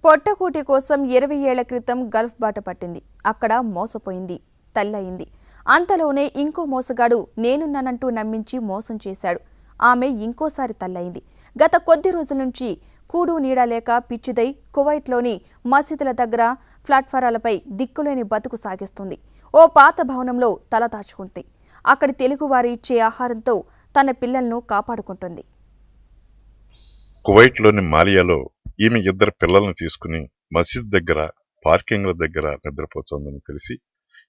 పొట్టకూటి కోసం 20 ఏళ్ల క్రితం గల్ఫ్ బాట పట్టింది. అక్కడ మోసపోయింది, తల్లయింది. అంతలోనే ఇంకో మోసగాడు నేనున్నానంటూ నమ్మించి మోసం చేశాడు. ఆమె ఇంకోసారి తల్లయింది. గత కొద్ది రోజుల నుంచి కూడు నీడ లేక పిచ్చిదై కువైట్లోని మసీదుల దగ్గర ప్లాట్ఫారాలపై దిక్కులేని బతుకు సాగిస్తుంది. ఓ పాత భవనంలో తల దాచుకుంది. అక్కడి తెలుగువారి ఇచ్చే ఆహారంతో తన పిల్లలను కాపాడుకుంటుంది. కువైట్లోని మాలియాలో ఈమె 2 పిల్లల్ని తీసుకుని మసీద్ దగ్గర పార్కింగ్ల దగ్గర నిద్రపోతోందని తెలిసి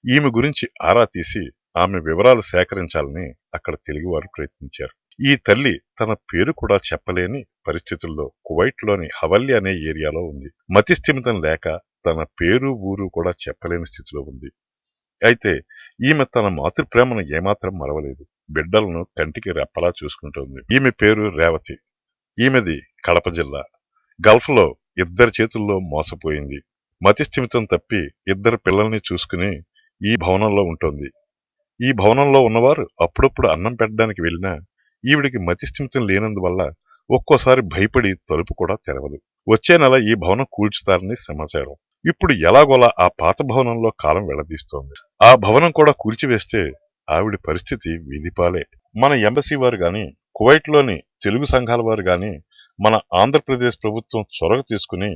ఈమె గురించి ఆరా తీసి ఆమె వివరాలు సేకరించాలని అక్కడ తెలుగువారు ప్రయత్నించారు. ఈ తల్లి తన పేరు కూడా చెప్పలేని పరిస్థితుల్లో కువైట్లోని హవల్లీ అనే ఏరియాలో ఉంది. మతిస్థిమితం లేక తన పేరు ఊరు కూడా చెప్పలేని స్థితిలో ఉంది. అయితే ఈమె తన మాతృప్రేమను ఏమాత్రం మరవలేదు. బిడ్డలను కంటికి రెప్పలా చూసుకుంటోంది. ఈమె పేరు రేవతి. ఈమెది కడప జిల్లా. గల్ఫ్లో 2 చేతుల్లో మోసపోయింది. మతిస్థిమితం తప్పి 2 పిల్లల్ని చూసుకుని ఈ భవనంలో ఉంటోంది. ఈ భవనంలో ఉన్నవారు అప్పుడప్పుడు అన్నం పెట్టడానికి వెళ్ళినా ఈవిడికి మతిస్థిమితం లేనందువల్ల ఒక్కోసారి భయపడి తలుపు కూడా తెరవదు. వచ్చే నెల ఈ భవనం కూల్చుతారని సమాచారం. ఇప్పుడు ఎలాగోలా ఆ పాత భవనంలో కాలం వెళ్లదీస్తోంది. ఆ భవనం కూడా కూల్చివేస్తే ఆవిడ పరిస్థితి వీధిపాలే. మన ఎంబసీ వారు గాని, కువైట్లోని తెలుగు సంఘాల వారు గాని, మన ఆంధ్రప్రదేశ్ ప్రభుత్వం చొరవ తీసుకుని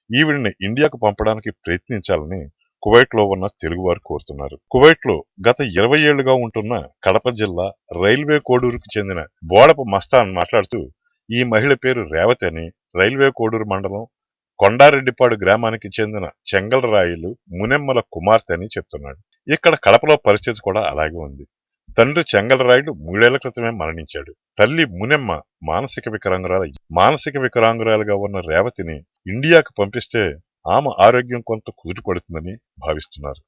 ఈవిడిని ఇండియాకు పంపడానికి ప్రయత్నించాలని కువైట్లో ఉన్న తెలుగువారు కోరుతున్నారు. కువైట్లో గత 20 ఏళ్లుగా ఉంటున్న కడప జిల్లా రైల్వే కోడూరుకు చెందిన బోడపు మస్తాన్ మాట్లాడుతూ ఈ మహిళ పేరు రేవతి అని, రైల్వే కోడూరు మండలం కొండారెడ్డిపాడు గ్రామానికి చెందిన చెంగల్రాయులు మునెమ్మల కుమార్తె అని చెప్తున్నాడు. ఇక్కడ కడపలో పరిస్థితి కూడా అలాగే ఉంది. తండ్రి చెంగల్రాయుడు 3 ఏళ్ల క్రితమే మరణించాడు. తల్లి మునెమ్మ మానసిక వికలాంగురాలుగా ఉన్న రేవతిని ఇండియాకు పంపిస్తే ఆమె ఆరోగ్యం కొంత కుదుటపడుతుందని భావిస్తున్నారు.